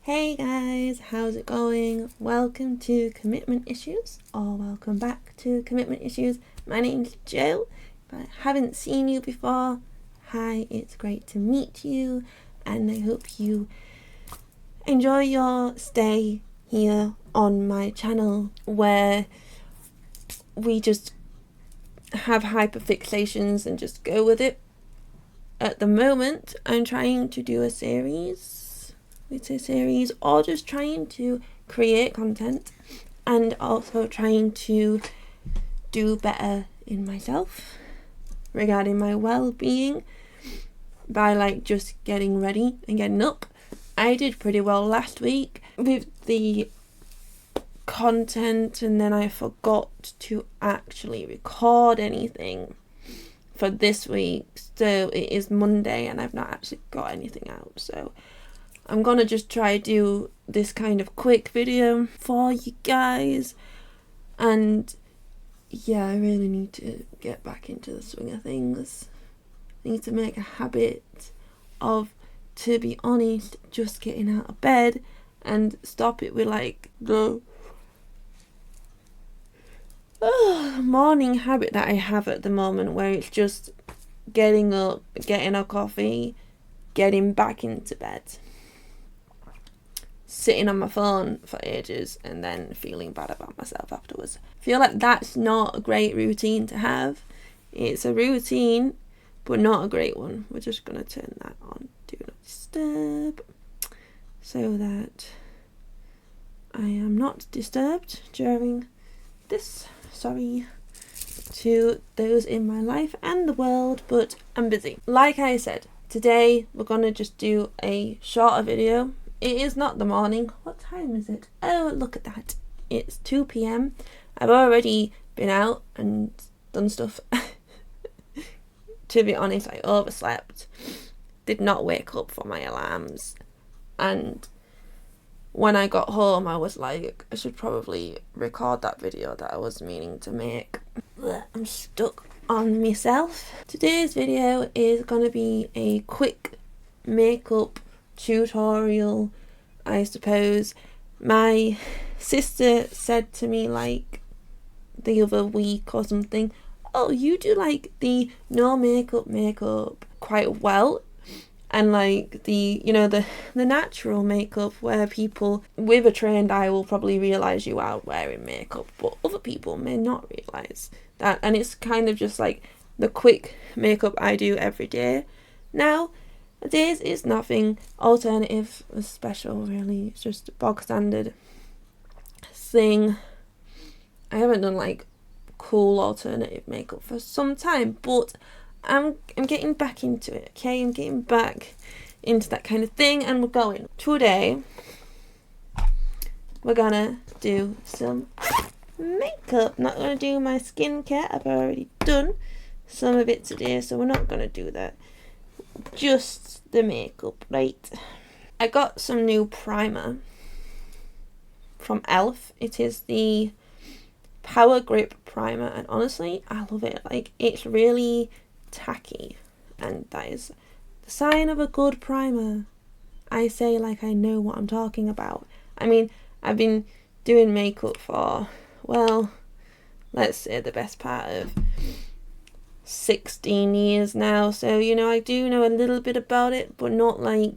Hey guys, how's it going? Welcome to Commitment Issues, or welcome back to Commitment Issues. My name's Jo. If I haven't seen you before, hi, it's great to meet you, and I hope you enjoy your stay here on my channel, where we just have hyperfixations and just go with it. At the moment, I'm trying to do a series or just trying to create content and also trying to do better in myself regarding my well-being by just getting ready and getting up. I did pretty well last week with the content, and then I forgot to actually record anything for this week, so it is Monday and I've not actually got anything out, so I'm gonna just try to do this kind of quick video for you guys. And yeah, I really need to get back into the swing of things. I need to make a habit of, to be honest, just getting out of bed and stop it with the morning habit that I have at the moment, where it's just getting up, getting a coffee, getting back into bed, sitting on my phone for ages, and then feeling bad about myself afterwards. I feel like that's not a great routine to have. It's a routine, but not a great one. We're just going to turn that on, do not disturb, so that I am not disturbed during this. Sorry to those in my life and the world, but I'm busy. Like I said, today we're going to just do a shorter video. It is not the morning. What time is it? Oh, look at that. It's 2 p.m. I've already been out and done stuff. To be honest, I overslept. Did not wake up for my alarms. And when I got home, I was like, I should probably record that video that I was meaning to make. I'm stuck on myself. Today's video is going to be a quick makeup tutorial, I suppose. My sister said to me the other week or something, oh, you do the no makeup quite well, and the natural makeup where people with a trained eye will probably realise you are wearing makeup, but other people may not realise that, and it's kind of just the quick makeup I do every day. Now, this is nothing alternative or special, really. It's just a bog standard thing. I haven't done cool alternative makeup for some time, but I'm getting back into it, okay? I'm getting back into that kind of thing, and we're going. Today, we're gonna do some makeup. Not gonna do my skincare. I've already done some of it today, so we're not gonna do that. Just the makeup, right? I got some new primer from e.l.f. It is the Power Grip Primer, and honestly, I love it. It's really tacky, and that is the sign of a good primer. I say I know what I'm talking about. I mean, I've been doing makeup for, well, let's say the best part of 16 years now, so I do know a little bit about it, but not I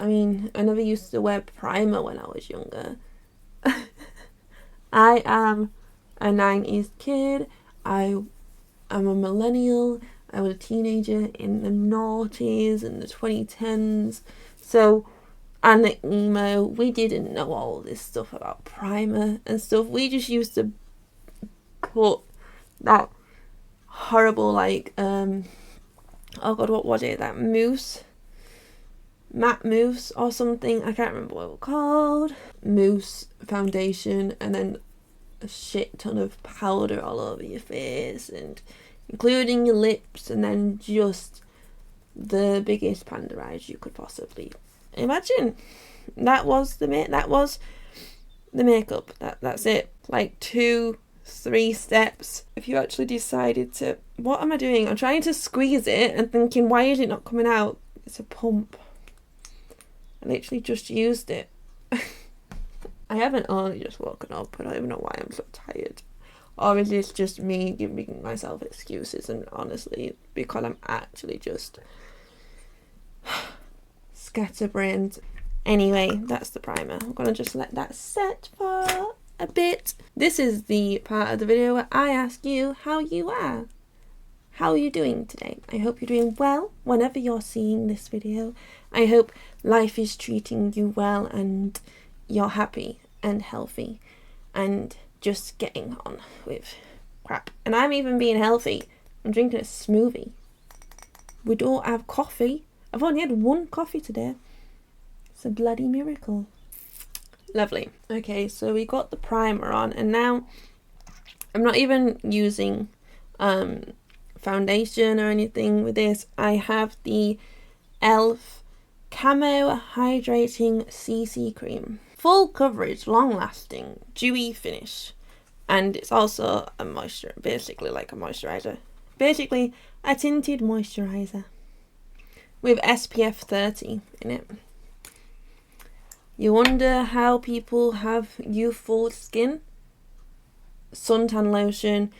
never used to wear primer when I was younger. I am a 90s kid. I am a millennial. I was a teenager in the noughties and the 2010s, so, and the emo. We didn't know all this stuff about primer and stuff. We just used to put that horrible oh god, what was it, that matte mousse or something, I can't remember what it was called, mousse foundation, and then a shit ton of powder all over your face, and including your lips, and then just the biggest panda eyes you could possibly imagine. That was the makeup. That's it. 2-3 steps. If you actually decided to, what am I doing? I'm trying to squeeze it and thinking, why is it not coming out? It's a pump. I literally just used it. I haven't only just woken up. I don't even know why I'm so tired. Or is this just me giving myself excuses? And honestly, because I'm actually just scatterbrained. Anyway, that's the primer. I'm going to just let that set for a bit. This is the part of the video where I ask you how you are. How are you doing today? I hope you're doing well whenever you're seeing this video. I hope life is treating you well and you're happy and healthy and just getting on with crap. And I'm even being healthy. I'm drinking a smoothie. We don't have coffee. I've only had one coffee today. It's a bloody miracle. Lovely. Okay, so we got the primer on, and now I'm not even using foundation or anything with this. I have the e.l.f. Camo Hydrating CC Cream. Full coverage, long lasting, dewy finish. And it's also a moisturizer, basically like a moisturizer. Basically a tinted moisturizer with SPF 30 in it. You wonder how people have youthful skin, suntan lotion,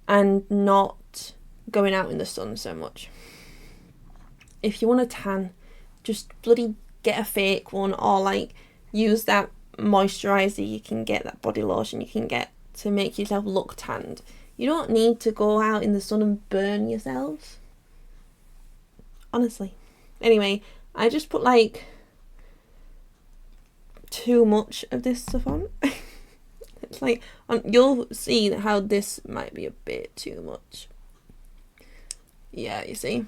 and not going out in the sun so much. If you want a tan, just bloody get a fake one, or like use that moisturizer you can get, that body lotion you can get to make yourself look tanned. You don't need to go out in the sun and burn yourselves. Honestly. Anyway, I just put like too much of this stuff on. It's like, you'll see how this might be a bit too much. Yeah, you see?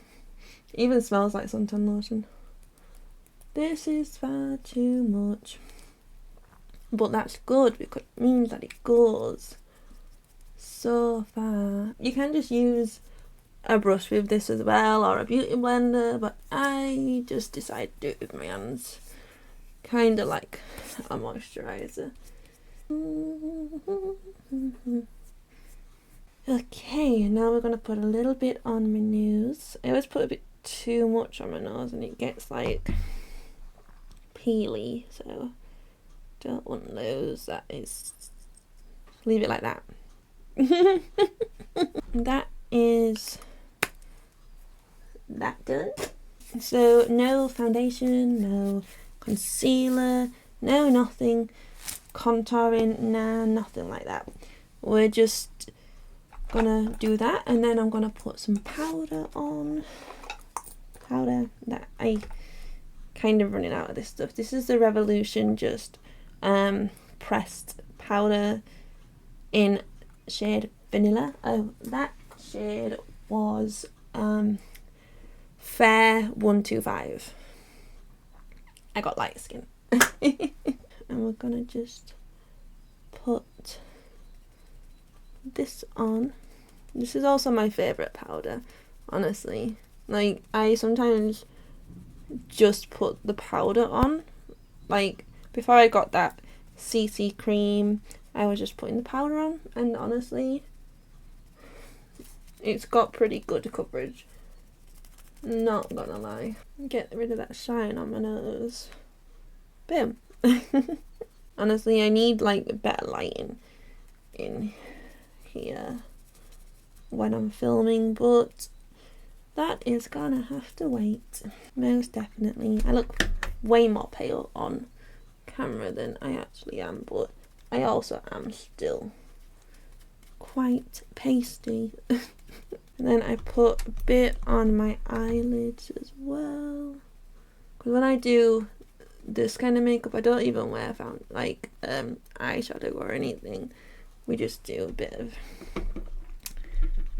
Even smells like suntan lotion. This is far too much. But that's good because it means that it goes so far. You can just use a brush with this as well, or a beauty blender, but I just decided to do it with my hands. Kind of like a moisturizer. Okay, now we're going to put a little bit on my nose. I always put a bit too much on my nose and it gets like peely, so don't want those. That is, leave it like that. That is that done. So no foundation, no concealer, no nothing, contouring, nah, nothing like that. We're just gonna do that, and then I'm gonna put some powder on. Powder that I kind of running out of this stuff. This is the Revolution just pressed powder in shade Vanilla. Oh, that shade was Fair 125. I got light skin. And we're gonna just put this on. This is also my favourite powder, honestly. Like, I sometimes just put the powder on. Like, before I got that CC cream, I was just putting the powder on, and honestly, it's got pretty good coverage. Not gonna lie. Get rid of that shine on my nose. Boom. Honestly, I need like better lighting in here when I'm filming, but that is gonna have to wait. Most definitely. I look way more pale on camera than I actually am, but I also am still quite pasty. And then I put a bit on my eyelids as well. Because when I do this kind of makeup, I don't even wear eyeshadow or anything. We just do a bit of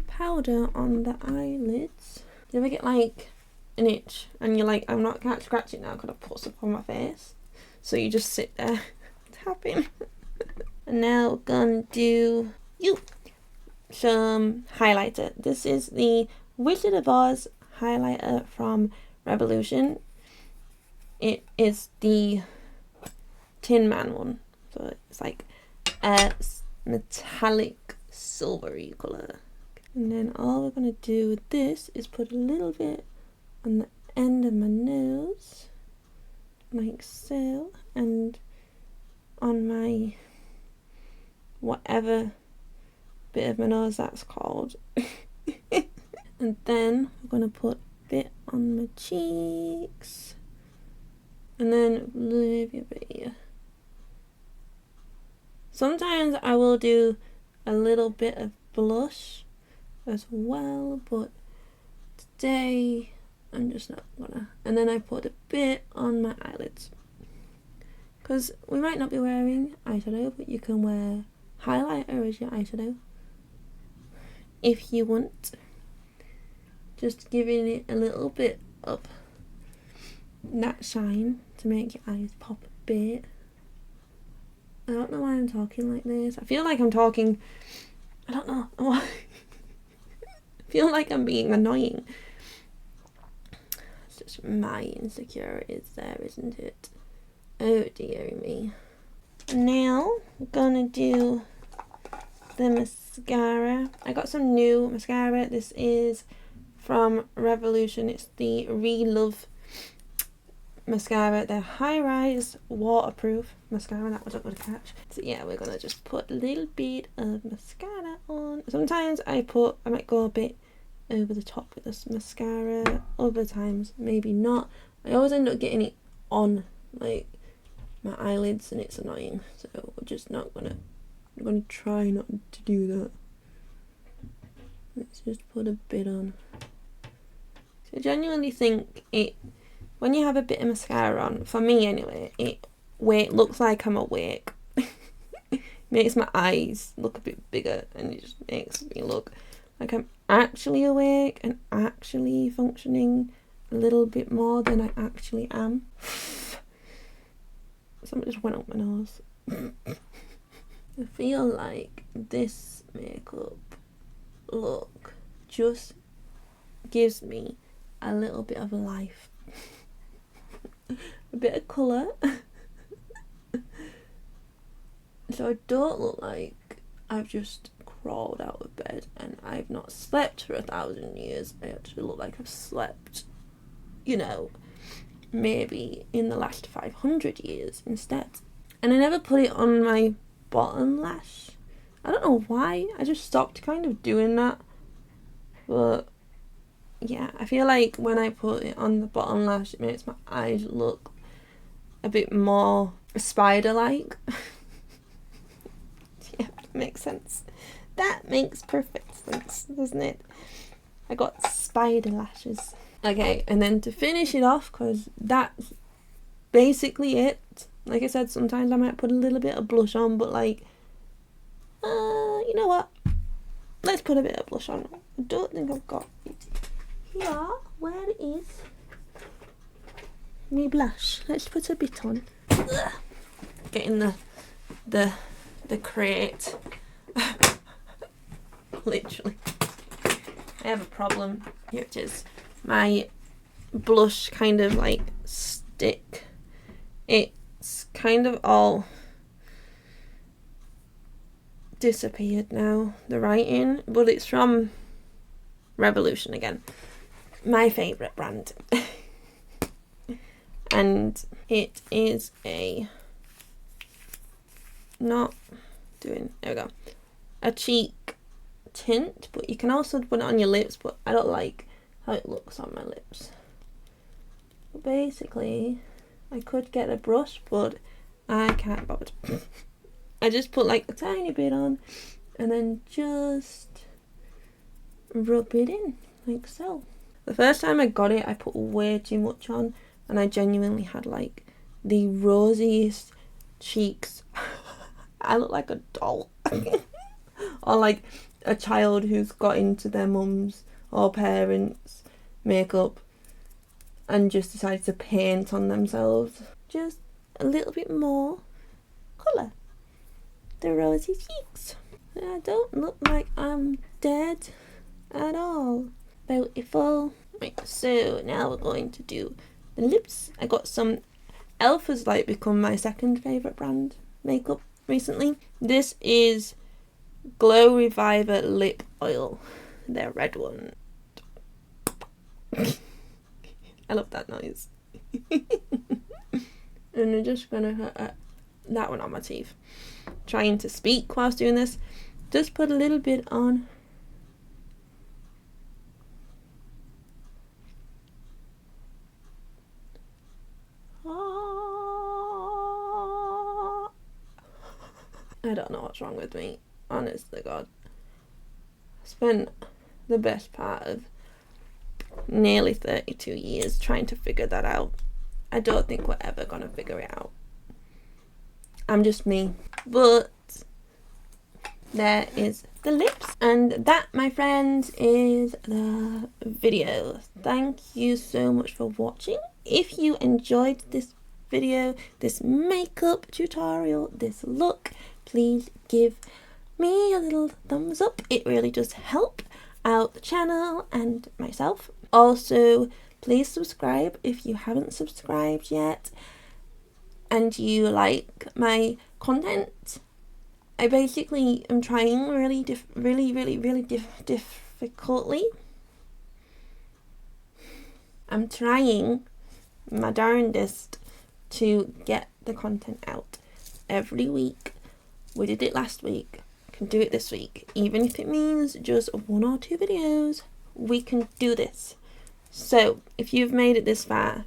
powder on the eyelids. Do you ever get like an itch and you're like, I'm not can't scratch it now because I put stuff on my face? So you just sit there tapping. And now we're gonna do some highlighter. This is the Wizard of Oz highlighter from Revolution. It is the Tin Man one, so it's like a metallic silvery colour. And then all we're gonna do with this is put a little bit on the end of my nose, like so, and on my whatever bit of my nose that's called. And then I'm going to put a bit on my cheeks, and then maybe a bit here. Sometimes I will do a little bit of blush as well, but today I'm just not gonna. And then I put a bit on my eyelids, because we might not be wearing eyeshadow, but you can wear highlighter as your eyeshadow if you want. Just giving it a little bit of that shine to make your eyes pop a bit. I don't know why I'm talking like this. I feel like I'm talking, I don't know why. I feel like I'm being annoying. It's just my insecurities there, isn't it? Oh dear me. Now we're gonna do the mascara. I got some new mascara. This is from Revolution. It's the Relove mascara. They're high rise waterproof mascara. That was a good catch. So yeah, we're gonna just put a little bit of mascara on. Sometimes I might go a bit over the top with this mascara. Other times maybe not. I always end up getting it on like my eyelids and it's annoying. So we're just not gonna. I'm gonna try not to do that. Let's just put a bit on. So I genuinely think when you have a bit of mascara on, for me anyway, it looks like I'm awake. Makes my eyes look a bit bigger, and it just makes me look like I'm actually awake and actually functioning a little bit more than I actually am. Something just went up my nose. I feel like this makeup look just gives me a little bit of life. A bit of colour. So I don't look like I've just crawled out of bed and I've not slept for 1,000 years. I actually look like I've slept, maybe in the last 500 years instead. And I never put it on my bottom lash. I don't know why. I just stopped kind of doing that. But yeah, I feel like when I put it on the bottom lash, it makes my eyes look a bit more spider-like. Yeah, makes sense. That makes perfect sense, doesn't it? I got spider lashes. Okay, and then to finish it off, because that's basically it. Like I said, sometimes I might put a little bit of blush on, but you know what? Let's put a bit of blush on. I don't think I've got it here. Where is me blush? Let's put a bit on. Ugh. Getting the crate. Literally. I have a problem, which is my blush kind of like stick. It's kind of all disappeared now, the writing, but it's from Revolution again, my favourite brand. And it is a a cheek tint, but you can also put it on your lips, but I don't like how it looks on my lips. But basically, I could get a brush, but I can't bother. I just put like a tiny bit on and then just rub it in like so. The first time I got it, I put way too much on and I genuinely had like the rosiest cheeks. I look like a doll. Or like a child who's got into their mum's or parents' makeup and just decided to paint on themselves. Just a little bit more colour. The rosy cheeks. I don't look like I'm dead at all. Beautiful. Right, so now we're going to do the lips. I got some e.l.f. has like become my second favourite brand makeup recently. This is Glow Reviver Lip Oil. Their red one. I love that noise. And I'm just gonna hurt that one on my teeth. Trying to speak whilst doing this. Just put a little bit on. I don't know what's wrong with me. Honest to God. I spent the best part of nearly 32 years trying to figure that out. I don't think we're ever gonna figure it out. I'm just me. But there is the lips. And that, my friends, is the video. Thank you so much for watching. If you enjoyed this video, this makeup tutorial, this look, please give me a little thumbs up. It really does help out the channel and myself. Also, please subscribe if you haven't subscribed yet and you like my content. I basically am trying really difficultly. I'm trying my darndest to get the content out every week. We did it last week. I can do it this week. Even if it means just 1 or 2 videos, we can do this. So, if you've made it this far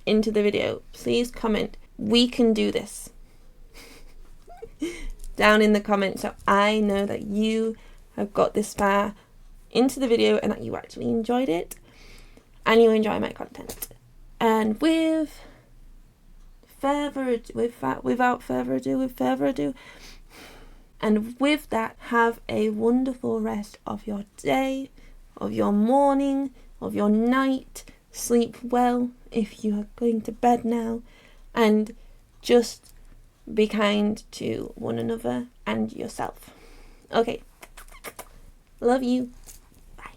into the video, please comment, we can do this, down in the comments, so I know that you have got this far into the video and that you actually enjoyed it and you enjoy my content. And without further ado, and with that, have a wonderful rest of your day, of your morning, of your night. Sleep well if you are going to bed now, and just be kind to one another and yourself. Okay. Love you. Bye.